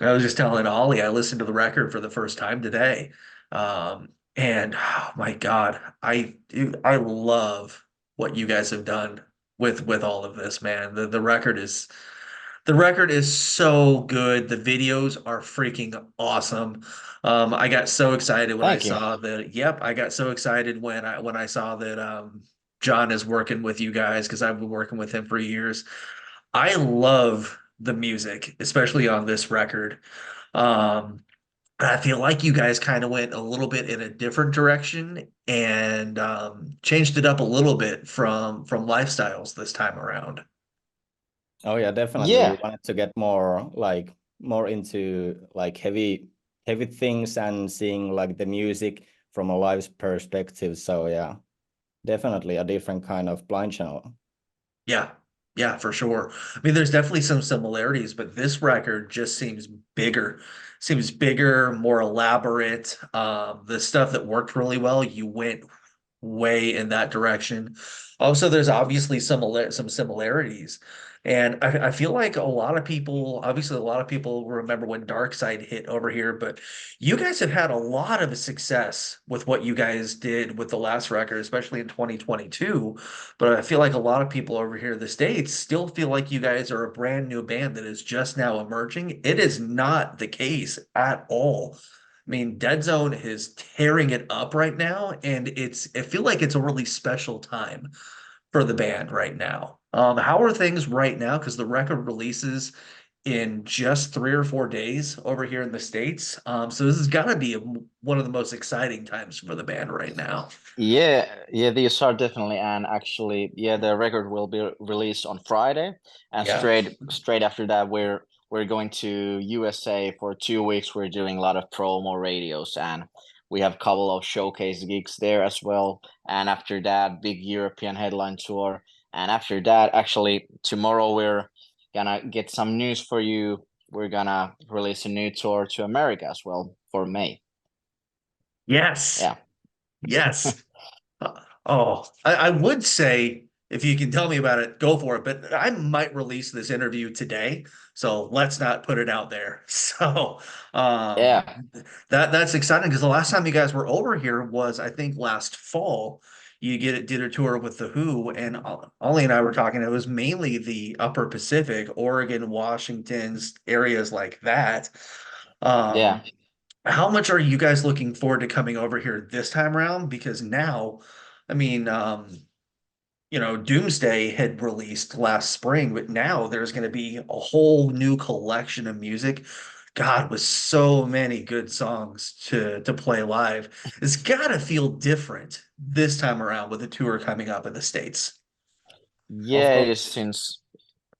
I was just telling Ollie, I listened to the record for the first time today. And oh my God, I love what you guys have done with all of this, man. The record is so good. The videos are freaking awesome. I got so excited when I Thank you. saw that. Yep, I got so excited when I saw that John is working with you guys because I've been working with him for years. I love the music, especially on this record. Um, I feel like you guys kind of went a little bit in a different direction and changed it up a little bit from lifestyles this time around. Oh yeah, definitely. We Yeah, wanted to get more into like heavy things and seeing like the music from a live perspective. So yeah, definitely a different kind of blind channel. Yeah, yeah, for sure. I mean, there's definitely some similarities, but this record just seems bigger, more elaborate. The stuff that worked really well, you went way in that direction. Also, there's obviously some similarities. And I feel like a lot of people, obviously, a lot of people remember when Dark Side hit over here, but you guys have had a lot of success with what you guys did with the last record, especially in 2022. But I feel like a lot of people over here in the States still feel like you guys are a brand new band that is just now emerging. It is not the case at all. I mean, Dead Zone is tearing it up right now, and I feel like it's a really special time for the band right now. How are things right now? Because the record releases in just 3 or 4 days over here in the States. So this has got to be one of the most exciting times for the band right now. yeah, these are definitely, and actually, yeah, the record will be released on Friday, and Yeah. straight after that, we're going to USA for 2 weeks. We're doing a lot of promo radios, and we have a couple of showcase gigs there as well. And after that, big European headline tour, and after that, actually, tomorrow we're gonna get some news for you. We're gonna release a new tour to America as well for May. Yes. Yeah. Yes. Oh, I would say if you can tell me about it, go for it. But I might release this interview today, so let's not put it out there. So Yeah. that's exciting because the last time you guys were over here was I think last fall. Did a tour with the Who, and Ollie and I were talking. It was mainly the Upper Pacific, Oregon, Washington's areas like that. Yeah. Um, how much are you guys looking forward to coming over here this time around? Because now, I mean, Doomsday had released last spring, but now there's going to be a whole new collection of music. God, with so many good songs to play live, it's got to feel different this time around with the tour coming up in the States. Of Yeah, it is course, since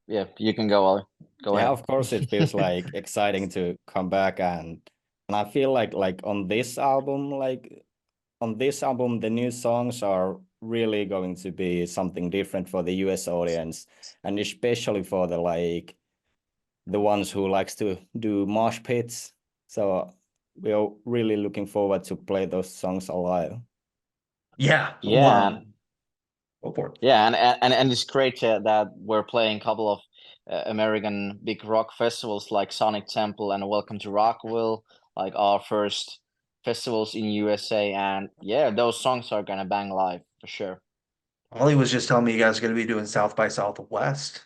yeah, you can go, Ollie. Go yeah, ahead. of course it feels like exciting to come back and I feel like on this album the new songs are really going to be something different for the US audience and especially for the ones who likes to do mosh pits. So we are really looking forward to play those songs alive. Yeah, Yeah, go for it. and it's great that we're playing a couple of American big rock festivals like Sonic Temple and Welcome to Rockville, like our first festivals in USA, and yeah, those songs are gonna bang live for sure. Ollie was just telling me you guys are going to be doing South by Southwest,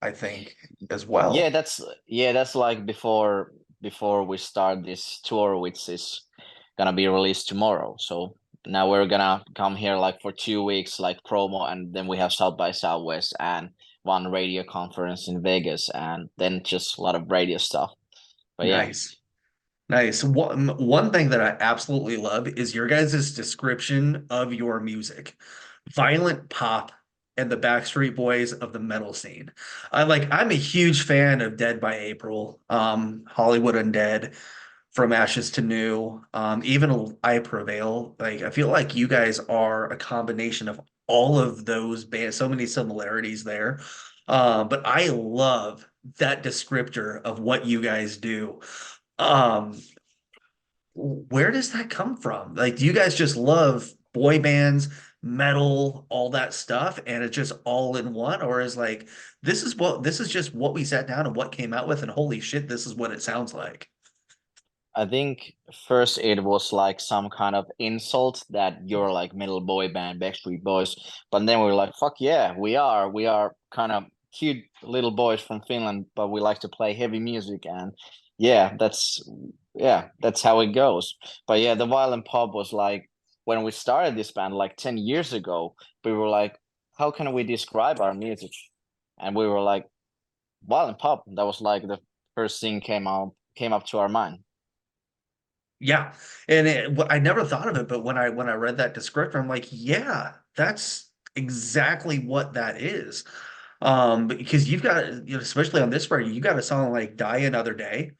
I think, as well. Yeah, that's like before we start this tour, which is gonna be released tomorrow. So now we're gonna come here like for 2 weeks, like promo, and then we have South by Southwest and one radio conference in Vegas, and then just a lot of radio stuff. But yeah, Nice. Nice. One thing that I absolutely love is your guys' description of your music. Violent pop and the Backstreet Boys of the metal scene. I'm a huge fan of Dead by April, Hollywood Undead, From Ashes to New, even I Prevail. Like I feel like you guys are a combination of all of those bands, so many similarities there. But I love that descriptor of what you guys do. Um, where does that come from? Like, do you guys just love boy bands, metal, all that stuff, and it's just all in one, or is like this is just what we sat down and what came out with, and holy shit, this is what it sounds like. I think first it was like some kind of insult that you're like middle boy band, Backstreet Boys. But then we were like, fuck yeah, we are kind of cute little boys from Finland, but we like to play heavy music, and yeah, that's how it goes. But yeah, the Violent Pop was like when we started this band like 10 years ago, we were like, how can we describe our music? And we were like, Violent Pop. That was like the first thing came up to our mind. Yeah, and I never thought of it, but when I read that descriptor, I'm like, yeah, that's exactly what that is. Because you've got, you know, especially on this record, you got a song like "Die Another Day,"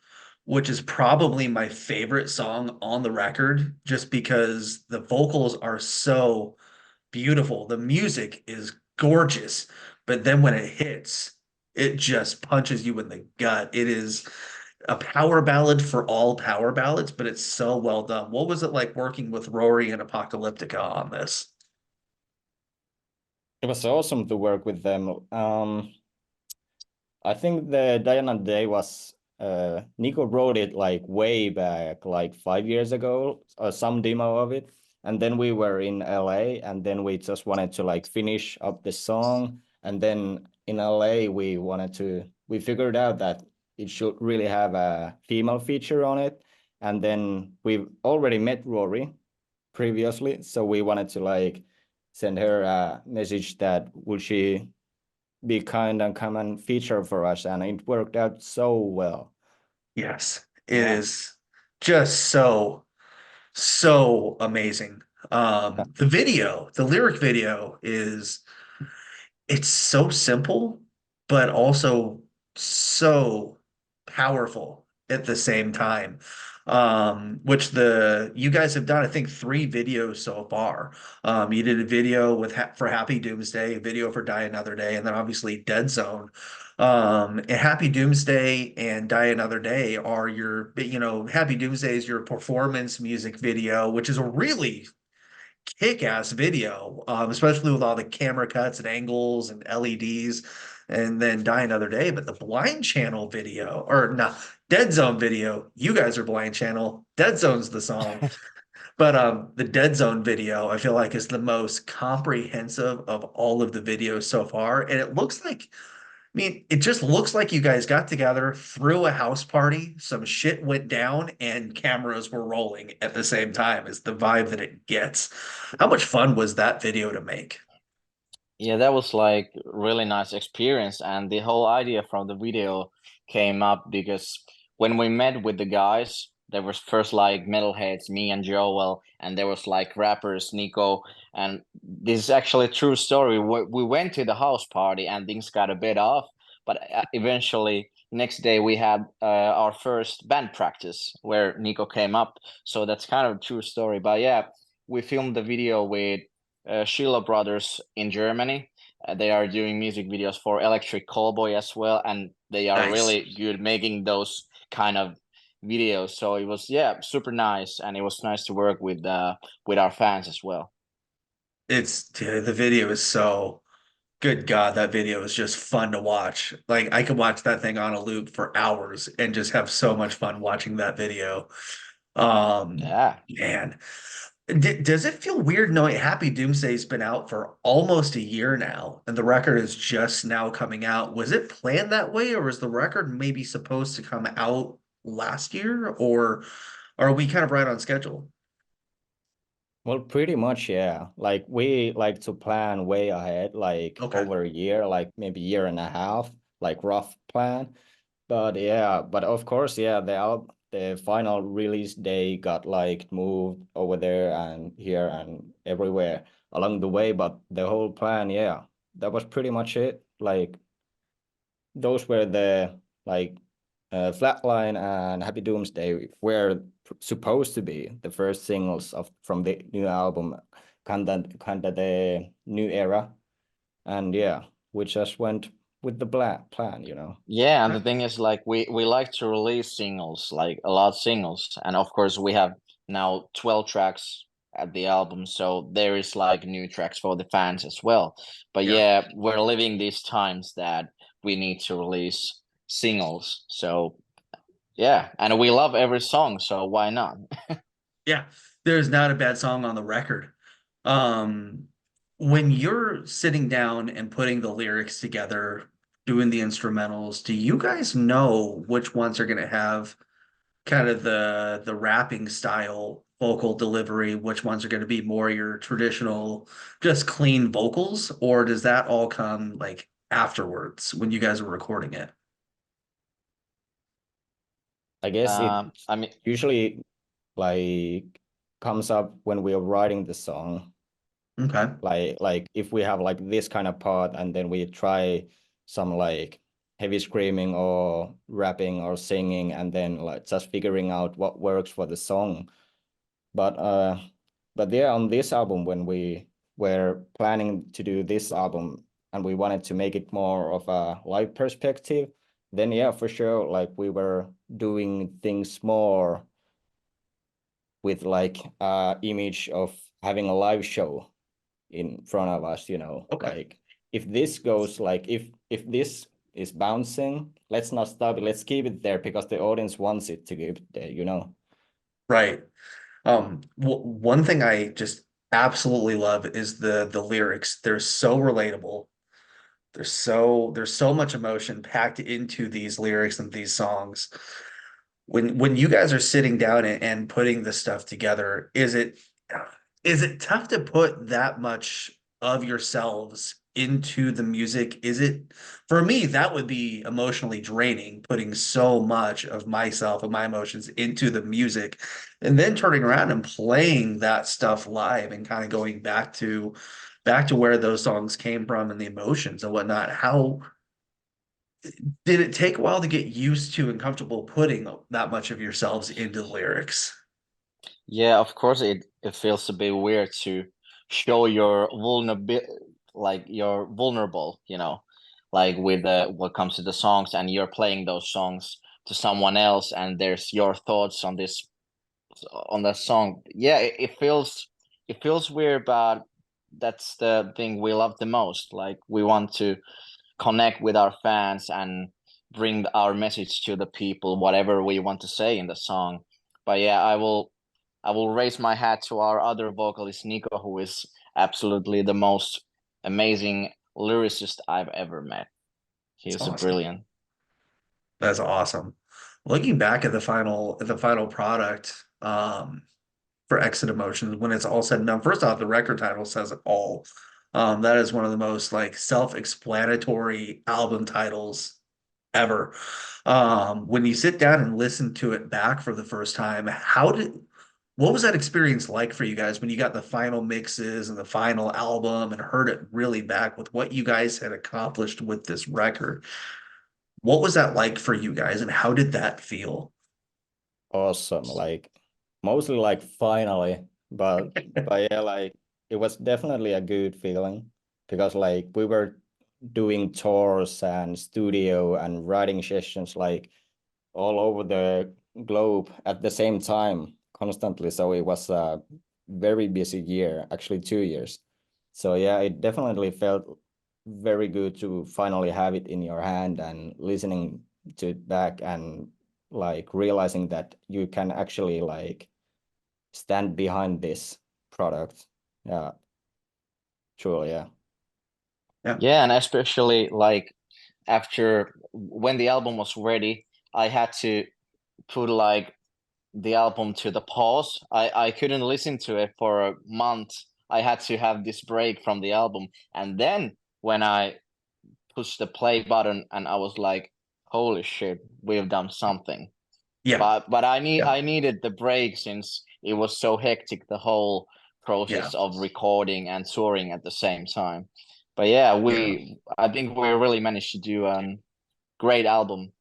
which is probably my favorite song on the record, just because the vocals are so beautiful, the music is gorgeous, but then when it hits, it just punches you in the gut. It is a power ballad for all power ballads, but it's so well done. What was it like working with Rory and Apocalyptica on this? It was awesome to work with them. I think the Diana Day was Nico wrote it like way back, like 5 years ago, or some demo of it. And then we were in LA, and then we just wanted to like finish up the song. And then in LA, we figured out that it should really have a female feature on it. And then we've already met Rory previously, so we wanted to like send her a message that would she be kind and come and feature for us, and it worked out so well. Yes, it Yeah. is just so, so amazing. The video, the lyric video is it's so simple, but also so powerful at the same time. Which the you guys have done, I think, three videos so far. You did a video with for Happy Doomsday, a video for Die Another Day, and then obviously Dead Zone. And Happy Doomsday and Die Another Day are your, you know, Happy Doomsday is your performance music video, which is a really kick-ass video, especially with all the camera cuts and angles and LEDs, and then Die Another Day. But the Blind Channel video, or no, Dead Zone video, you guys are Blind Channel. Dead Zone's the song. But the Dead Zone video, I feel like, is the most comprehensive of all of the videos so far. And it looks like, I mean, it just looks like you guys got together, threw a house party, some shit went down, and cameras were rolling at the same time, is the vibe that it gets. How much fun was that video to make? Yeah, that was like really nice experience, and the whole idea from the video came up because when we met with the guys, there was first like metalheads, me and Joel, and there was like rappers, Nico, and this is actually a true story. We went to the house party and things got a bit off, but eventually next day we had our first band practice where Nico came up, so that's kind of a true story. But yeah, we filmed the video with Sheila Brothers in Germany. They are doing music videos for Electric Callboy as well, and they are Nice. really good making those kind of videos. So it was super nice, and it was nice to work with our fans as well. It's dude, the video is so good. God, that video is just fun to watch. Like I could watch that thing on a loop for hours and just have so much fun watching that video. Yeah. Man. Does it feel weird knowing Happy Doomsday's been out for almost a year now and the record is just now coming out? Was it planned that way, or was the record maybe supposed to come out last year, or are we kind of right on schedule? Well, pretty much, yeah. Like we like to plan way ahead, like Okay. over a year, like maybe year and a half, like rough plan. But yeah, but of course, yeah, the final release day got like moved over there and here and everywhere along the way. But the whole plan, yeah, that was pretty much it. Like those were the like Flatline and Happy Doomsday were supposed to be the first singles of from the new album, kinda the new era. And yeah, we just went with the plan, you know. Yeah, and the thing is, like, we like to release singles, like a lot of singles, and of course we have now 12 tracks at the album, so there is like new tracks for the fans as well. But Yeah. yeah, we're living these times that we need to release singles. So yeah, and we love every song, so why not? Yeah, there's not a bad song on the record. Um, when you're sitting down and putting the lyrics together, doing the instrumentals, do you guys know which ones are going to have kind of the rapping style vocal delivery, which ones are going to be more your traditional, just clean vocals, or does that all come like afterwards when you guys are recording it? I guess it I mean, usually like comes up when we are writing the song. Okay. Like if we have like this kind of part and then we try some like heavy screaming or rapping or singing and then like just figuring out what works for the song. But yeah, on this album when we were planning to do this album and we wanted to make it more of a live perspective, then yeah, for sure, like we were doing things more with like image of having a live show in front of us, Okay. like if this goes like if this is bouncing, let's not stop it, let's keep it there because the audience wants it to keep it there. Right. One thing I just absolutely love is the lyrics. They're so relatable. There's so much emotion packed into these lyrics and these songs. When you guys are sitting down and putting this stuff together, is it tough to put that much of yourselves into the music? Is it, for me, that would be emotionally draining, putting so much of myself and my emotions into the music and then turning around and playing that stuff live and kind of going back to where those songs came from and the emotions and whatnot. How did it take a while to get used to and comfortable putting that much of yourselves into the lyrics? yeah, of course it feels a bit weird to show your vulnerable, like you're vulnerable, like with what comes to the songs, and you're playing those songs to someone else, and there's your thoughts on this on that song. Yeah, it feels weird, but that's the thing we love the most. Like we want to connect with our fans and bring our message to the people, whatever we want to say in the song. But yeah, I will raise my hat to our other vocalist Nico, who is absolutely the most amazing lyricist I've ever met. He It's is a awesome. brilliant. That's awesome. Looking back at the final product, for Exit Emotions, when it's all said and done, first off, the record title says it all. That is one of the most like self-explanatory album titles ever. When you sit down and listen to it back for the first time, what was that experience like for you guys when you got the final mixes and the final album and heard it really back with what you guys had accomplished with this record? What was that like for you guys and how did that feel? Awesome, like mostly like finally, but yeah, like it was definitely a good feeling because like we were doing tours and studio and writing sessions like all over the globe at the same time constantly, so it was a very busy year, actually 2 years. So yeah, it definitely felt very good to finally have it in your hand and listening to it back and like realizing that you can actually like stand behind this product. Yeah, truly, yeah. Yeah. Yeah, and especially like after when the album was ready, I had to put like the album to the pause. I couldn't listen to it for a month. I had to have this break from the album, and then when I pushed the play button, and I was like, "Holy shit, we've done something!" Yeah. But Yeah. I needed the break since it was so hectic, the whole Yeah. process of recording and touring at the same time. But yeah, Yeah. I think we really managed to do a great album.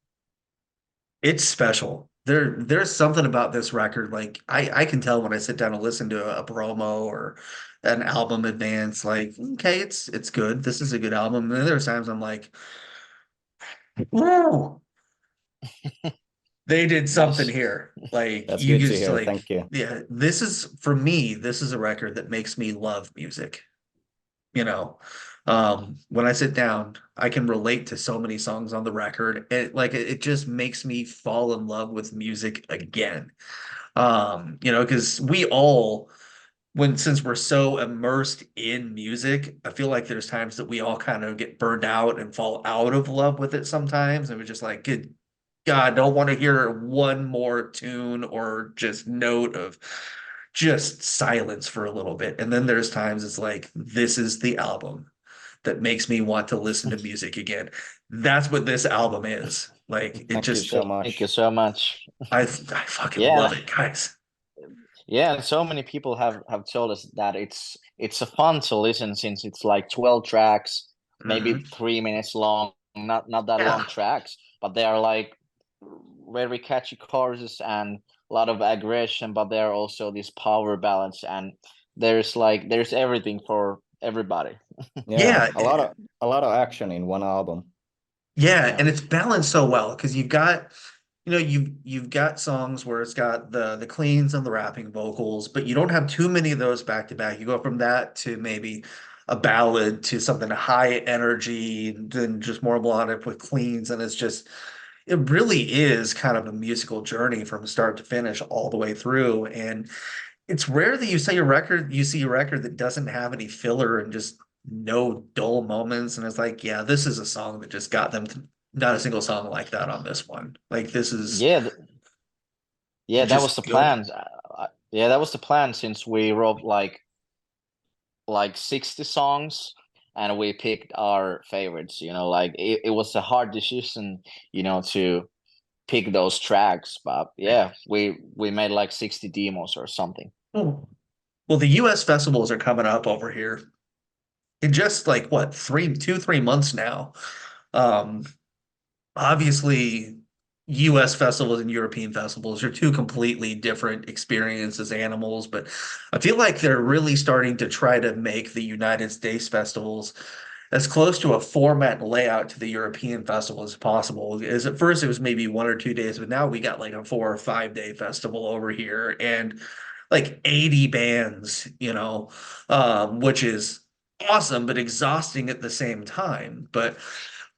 It's special. There's something about this record. Like I can tell when I sit down and listen to a promo or an album advance, like, okay, it's good. This is a good album. And then there's times I'm like, whoa, They did something Nice. here. Like That's you good to just hear. like, Thank you. yeah, this is for me, this is a record that makes me love music. You know, when I sit down, I can relate to so many songs on the record. It just makes me fall in love with music again. Because we all since we're so immersed in music, I feel like there's times that we all kind of get burned out and fall out of love with it sometimes. And we're just like, good God, don't want to hear one more tune or just note of just silence for a little bit. And then there's times it's like, this is the album that makes me want to listen to music again. That's what this album is. Like it Thank you just so Thank you much. so much. I fucking Yeah, love it, guys. yeah, and so many people have told us that it's a fun to listen since it's like 12 tracks, maybe Mhm. 3 minutes long, not that long Yeah. tracks, but they are like very catchy choruses and a lot of aggression, but there are also these power ballads, and there's everything for everybody. Yeah, Yeah. a lot of action in one album. Yeah, Yeah. and it's balanced so well because you've got songs where it's got the cleans and the rapping vocals, but you don't have too many of those back to back. You go from that to maybe a ballad to something high energy and then just more melodic with cleans, and it really is kind of a musical journey from start to finish all the way through. And it's rare that you see a record that doesn't have any filler and just no dull moments. And it's like, yeah, this is a song that just got them not a single song like that on this one. Like this is Yeah, yeah, that was just the good. plan. Yeah, that was the plan since we wrote like 60 songs and we picked our favorites, like it was a hard decision, to pick those tracks, but yeah, we made like 60 demos or something. Oh. Well, the US festivals are coming up over here in just like what, 3 months now. Um, Obviously US festivals and European festivals are two completely different experiences, animals, but I feel like they're really starting to try to make the United States festivals as close to a format and layout to the European festival as possible. As at first it was maybe 1 or 2 days, but now we got like a 4 or 5 day festival over here and like 80 bands, which is awesome but exhausting at the same time. But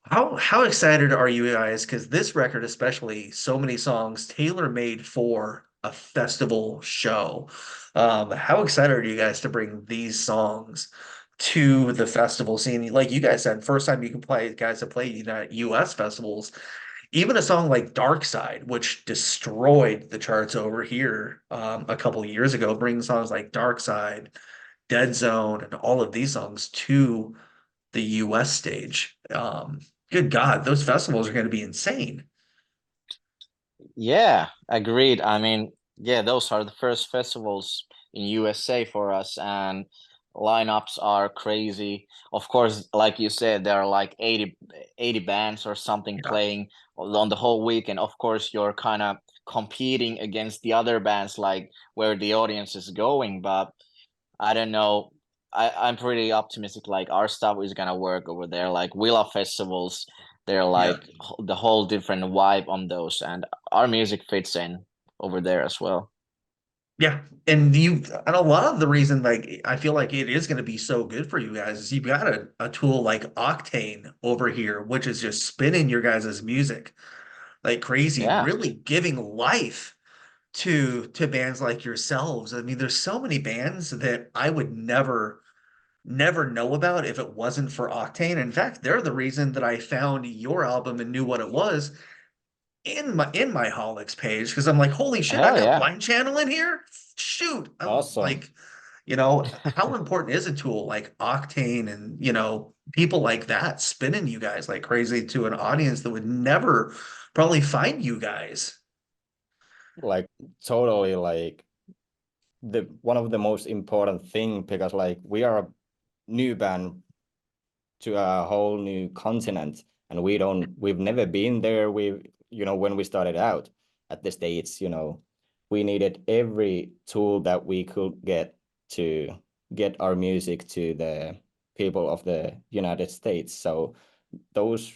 how excited are you guys? Because this record, especially, so many songs tailor-made for a festival show. How excited are you guys to bring these songs to the festival scene? Like you guys said, first time you can play, guys have played US festivals. Even a song like Dark Side, which destroyed the charts over here a couple of years ago, bringing songs like Dark Side, Dead Zone, and all of these songs to the US stage. Good God, those festivals are going to be insane. Yeah, agreed. I mean, yeah, those are the first festivals in USA for us, and lineups are crazy. Of course, like you said, there are like 80 bands or something Yeah. playing on the whole week, and of course, you're kind of competing against the other bands, like where the audience is going. But I don't know. I'm pretty optimistic. Like our stuff is gonna work over there. Like we love festivals. They're Yeah. like the whole different vibe on those, and our music fits in over there as well. Yeah. And a lot of the reason like I feel like it is going to be so good for you guys is you've got a tool like Octane over here, which is just spinning your guys' music like crazy, Yeah, really giving life to bands like yourselves. I mean, there's so many bands that I would never know about if it wasn't for Octane. In fact, they're the reason that I found your album and knew what it was in my Holics page because I'm like, holy shit, I've hell got yeah. Blind Channel in here. Shoot, I'm Awesome. like, how important is a tool like Octane and people like that spinning you guys like crazy to an audience that would never probably find you guys. Like totally like the one of the most important thing because like we are a new band to a whole new continent and we've never been there. When we started out at the States, we needed every tool that we could get to get our music to the people of the United States. So those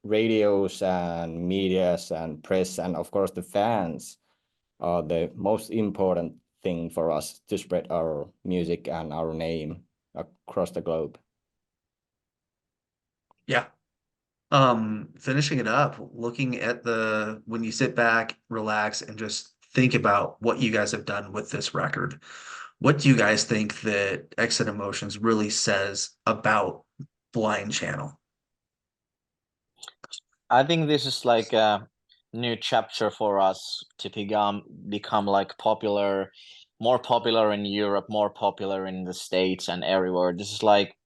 radios and medias and press and of course the fans are the most important thing for us to spread our music and our name across the globe. Yeah. Finishing it up, looking at when you sit back, relax, and just think about what you guys have done with this record, what do you guys think that Exit Emotions really says about Blind Channel? I think this is like a new chapter for us to become like more popular in Europe, more popular in the States and everywhere. This is like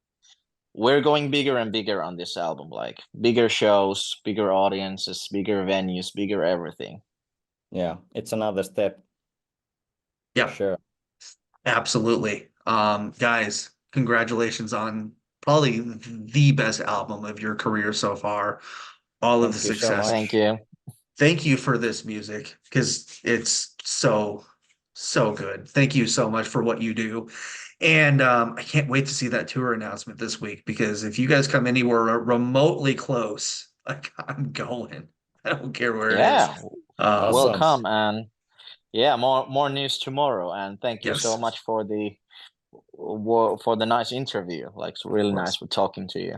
we're going bigger and bigger on this album, like bigger shows, bigger audiences, bigger venues, bigger everything. Yeah, it's another step. Yeah, Sure. absolutely. Guys, congratulations on probably the best album of your career so far. All of the Thank you so success. Thank much. you. Thank you for this music because it's so good. Thank you so much for what you do. And I can't wait to see that tour announcement this week because if you guys come anywhere remotely close, like I'm going. I don't care where it is. Yeah, Awesome. welcome, and yeah, more news tomorrow. And thank you so Yes, much for the nice interview. Like, it's of really course. nice for talking to you.